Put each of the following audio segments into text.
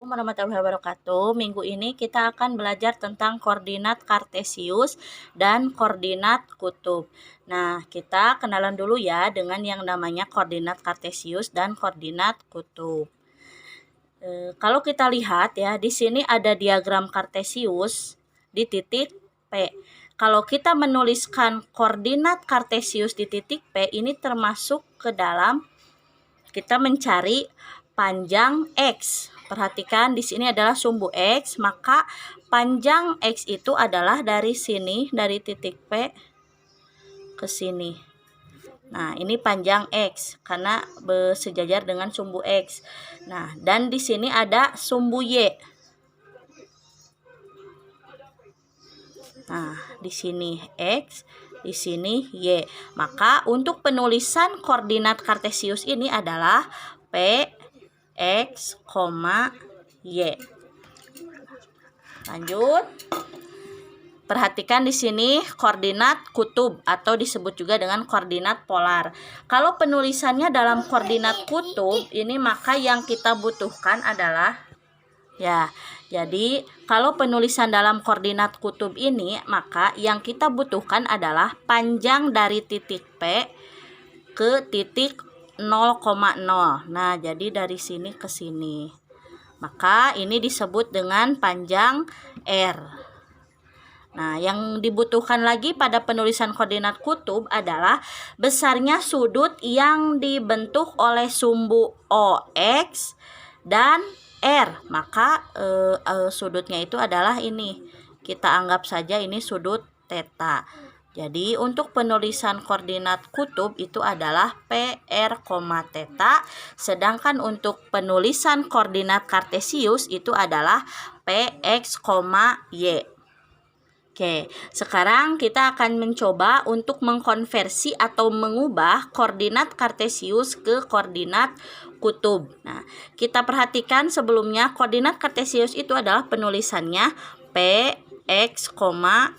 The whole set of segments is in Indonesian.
Warahmatullahi wabarakatuh. Minggu ini kita akan belajar tentang koordinat kartesius dan koordinat kutub. Nah, kita kenalan dulu ya dengan yang namanya koordinat kartesius dan koordinat kutub. Kalau kita lihat ya, di sini ada diagram kartesius di titik P. Kalau kita menuliskan koordinat kartesius di titik P, ini termasuk ke dalam kita mencari panjang X. Perhatikan di sini adalah sumbu X, maka panjang X itu adalah dari sini, dari titik P ke sini. Nah, ini panjang X karena bersejajar dengan sumbu X. Nah, dan di sini ada sumbu Y. Nah, di sini X, di sini Y. Maka untuk penulisan koordinat kartesius ini adalah P, X, Y. Lanjut. Perhatikan di sini koordinat kutub atau disebut juga dengan koordinat polar. Kalau penulisannya dalam koordinat kutub ini, maka yang kita butuhkan adalah ya, jadi kalau penulisan dalam koordinat kutub ini, maka yang kita butuhkan adalah panjang dari titik P ke titik 0,0. Nah, jadi dari sini ke sini. Maka ini disebut dengan panjang R. Nah, yang dibutuhkan lagi pada penulisan koordinat kutub adalah besarnya sudut yang dibentuk oleh sumbu OX dan R. Maka sudutnya itu adalah ini. Kita anggap saja ini sudut theta. Jadi untuk penulisan koordinat kutub itu adalah PR, theta. Sedangkan untuk penulisan koordinat kartesius itu adalah PX, Y. Oke, sekarang kita akan mencoba untuk mengkonversi atau mengubah koordinat kartesius ke koordinat kutub. Nah, kita perhatikan sebelumnya koordinat kartesius itu adalah penulisannya P, X,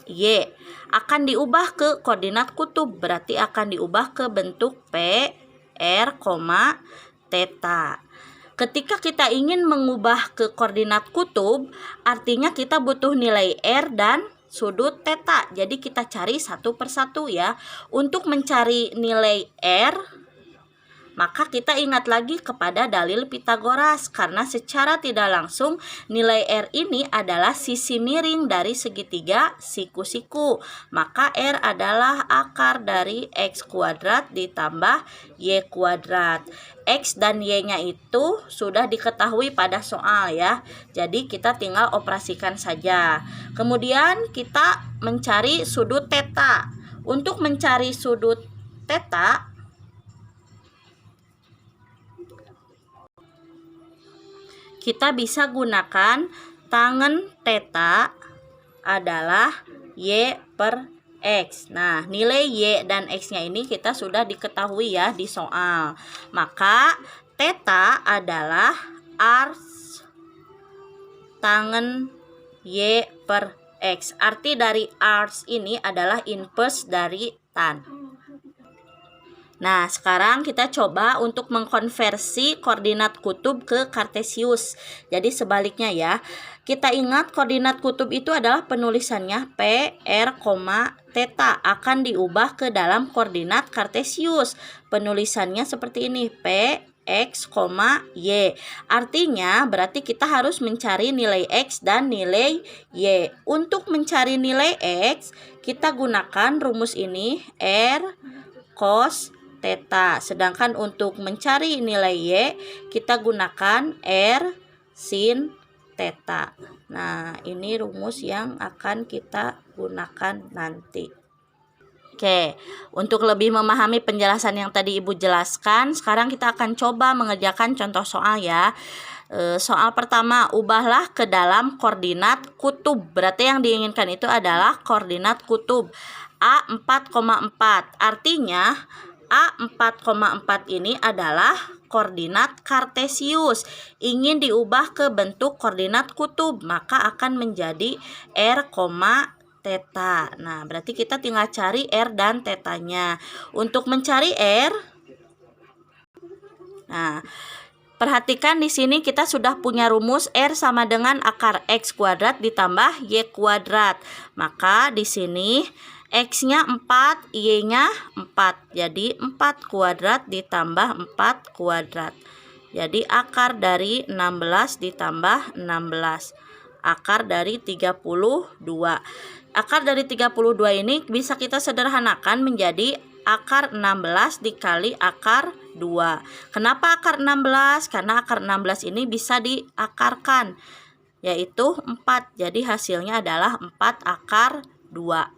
Y. Akan diubah ke koordinat kutub, berarti akan diubah ke bentuk P, R, theta. Ketika kita ingin mengubah ke koordinat kutub, artinya kita butuh nilai R dan sudut theta. Jadi kita cari satu persatu ya. Untuk mencari nilai R, maka kita ingat lagi kepada dalil Pitagoras, karena secara tidak langsung nilai R ini adalah sisi miring dari segitiga siku-siku. Maka R adalah akar dari X kuadrat ditambah Y kuadrat. X dan Y-nya itu sudah diketahui pada soal ya. Jadi kita tinggal operasikan saja. Kemudian kita mencari sudut theta. Untuk mencari sudut theta, kita bisa gunakan tangen theta adalah Y per X. Nah, nilai Y dan X-nya ini kita sudah diketahui ya di soal. Maka theta adalah ars tangen Y per X. Arti dari ars ini adalah inverse dari tan. Nah, sekarang kita coba untuk mengkonversi koordinat kutub ke kartesius. Jadi sebaliknya ya. Kita ingat koordinat kutub itu adalah penulisannya P, R, theta akan diubah ke dalam koordinat kartesius. Penulisannya seperti ini, P, X, Y. Artinya berarti kita harus mencari nilai X dan nilai Y. Untuk mencari nilai X, kita gunakan rumus ini, R cos theta. Sedangkan untuk mencari nilai Y, kita gunakan R sin theta. Nah, ini rumus yang akan kita gunakan nanti. Oke, untuk lebih memahami penjelasan yang tadi Ibu jelaskan, sekarang kita akan coba mengerjakan contoh soal ya. Soal pertama, ubahlah ke dalam koordinat kutub. Berarti yang diinginkan itu adalah koordinat kutub A 4,4. Artinya A 4,4 ini adalah koordinat kartesius. Ingin diubah ke bentuk koordinat kutub, maka akan menjadi R, theta. Nah, berarti kita tinggal cari R dan tetanya. Untuk mencari R, nah, Perhatikan di sini kita sudah punya rumus R sama dengan akar X kuadrat ditambah Y kuadrat. Maka di sini X-nya 4, Y-nya 4. Jadi 4 kuadrat ditambah 4 kuadrat. Jadi akar dari 16 ditambah 16. Akar dari 32. Akar dari 32 ini bisa kita sederhanakan menjadi akar 16 dikali akar 2. Kenapa akar 16? Karena akar 16 ini bisa diakarkan, yaitu 4. Jadi hasilnya adalah 4 akar 2.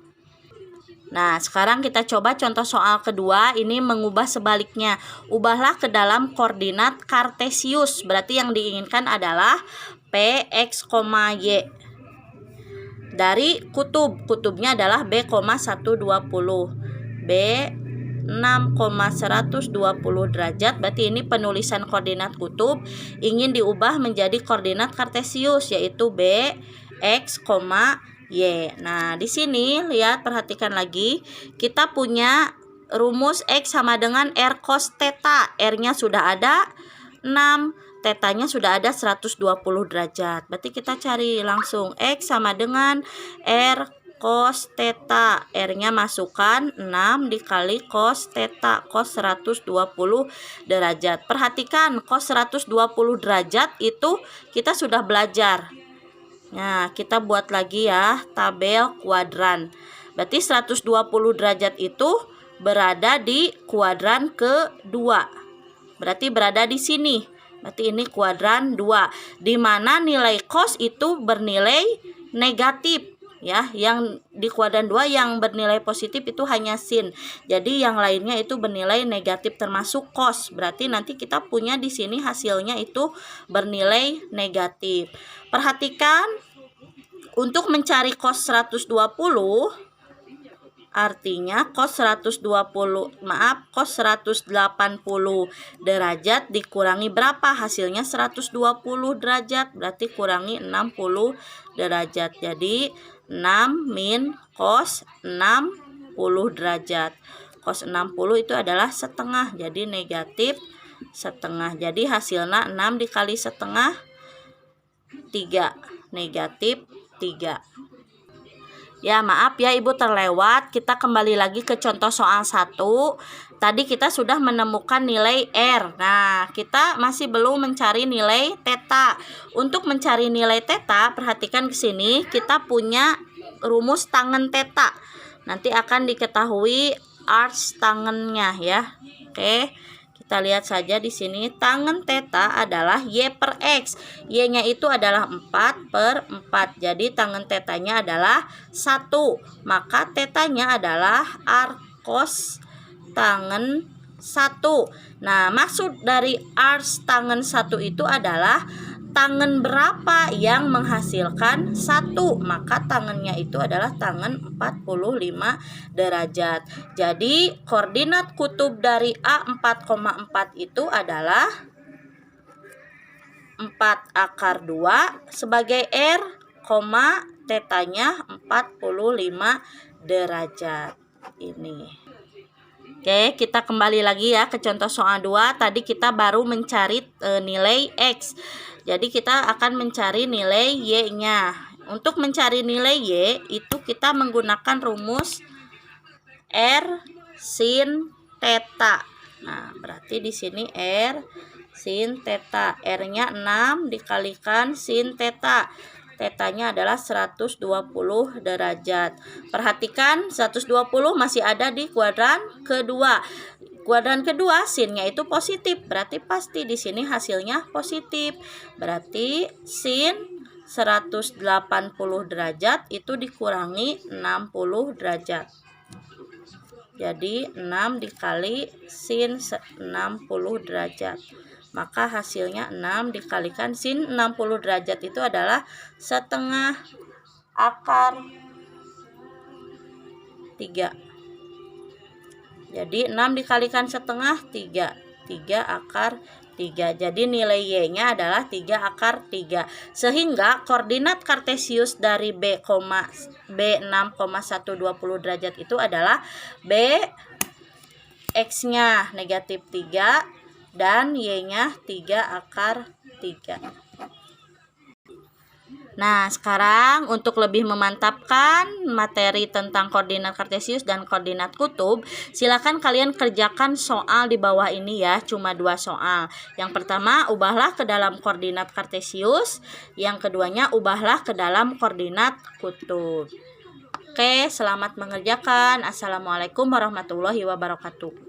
Nah, sekarang kita coba contoh soal kedua. Ini mengubah sebaliknya. Ubahlah ke dalam koordinat kartesius. Berarti yang diinginkan adalah P, X, Y. Dari kutub. Kutubnya adalah B, 120. B 6,120 derajat. Berarti ini penulisan koordinat kutub ingin diubah menjadi koordinat kartesius, yaitu B, X, Y. Nah, di sini lihat, perhatikan lagi. Kita punya rumus X sama dengan R cos theta. R-nya sudah ada 6, theta-nya sudah ada 120 derajat. Berarti kita cari langsung X sama dengan R cos theta. R-nya masukkan 6 dikali cos theta, cos 120 derajat. Perhatikan, cos 120 derajat itu kita sudah belajar. Nah, kita buat lagi ya tabel kuadran. Berarti 120 derajat itu berada di kuadran kedua. Berarti berada di sini. Berarti ini kuadran 2. Di mana nilai cos itu bernilai negatif. Ya, yang di kuadran 2 yang bernilai positif itu hanya sin. Jadi yang lainnya itu bernilai negatif termasuk cos. Berarti nanti kita punya di sini hasilnya itu bernilai negatif. Perhatikan, untuk mencari cos 120 artinya cos 180 derajat dikurangi berapa? Hasilnya 120 derajat. Berarti kurangi 60 derajat. Jadi 6 min cos 60 derajat. Cos 60 itu adalah setengah. Jadi negatif setengah. Jadi hasilnya 6 dikali setengah 3. Negatif 3. Ya, maaf ya Ibu terlewat. Kita kembali lagi ke contoh soal 1. Tadi kita sudah menemukan nilai R. Nah, kita masih belum mencari nilai theta. Untuk mencari nilai theta, perhatikan ke sini, kita punya rumus tangen theta. Nanti akan diketahui arcs tangennya ya. Oke. Kita lihat saja di sini, tangen theta adalah Y per X. Y-nya itu adalah 4 per 4. Jadi tangen tetanya adalah 1. Maka tetanya adalah arc cos tangen 1. Nah, maksud dari arcs tangen 1 itu adalah tangen berapa yang menghasilkan 1. Maka tangennya itu adalah tangen 45 derajat. Jadi koordinat kutub dari A 4,4 itu adalah 4 akar 2 sebagai R, tetanya 45 derajat. Ini. Oke, kita kembali lagi ya ke contoh soal 2. Tadi kita baru mencari nilai X. Jadi kita akan mencari nilai Y-nya. Untuk mencari nilai Y itu kita menggunakan rumus R sin theta. Nah, berarti di sini R sin theta. R-nya 6 dikalikan sin theta. Tetanya adalah 120 derajat. Perhatikan 120 masih ada di kuadran kedua. Kuadran kedua sinnya itu positif. Berarti pasti di sini hasilnya positif. Berarti sin 180 derajat itu dikurangi 60 derajat. Jadi 6 dikali sin 60 derajat. Maka hasilnya 6 dikalikan sin 60 derajat itu adalah setengah akar 3. Jadi 6 dikalikan setengah 3. 3 akar 3. Jadi nilai Y-nya adalah 3 akar 3. Sehingga koordinat kartesius dari B 6,120 derajat itu adalah B X-nya negatif 3, dan Y-nya 3/3. Nah, sekarang untuk lebih memantapkan materi tentang koordinat kartesius dan koordinat kutub, silakan kalian kerjakan soal di bawah ini ya, cuma 2 soal. Yang pertama, ubahlah ke dalam koordinat kartesius, yang keduanya ubahlah ke dalam koordinat kutub. Oke, selamat mengerjakan. Assalamualaikum warahmatullahi wabarakatuh.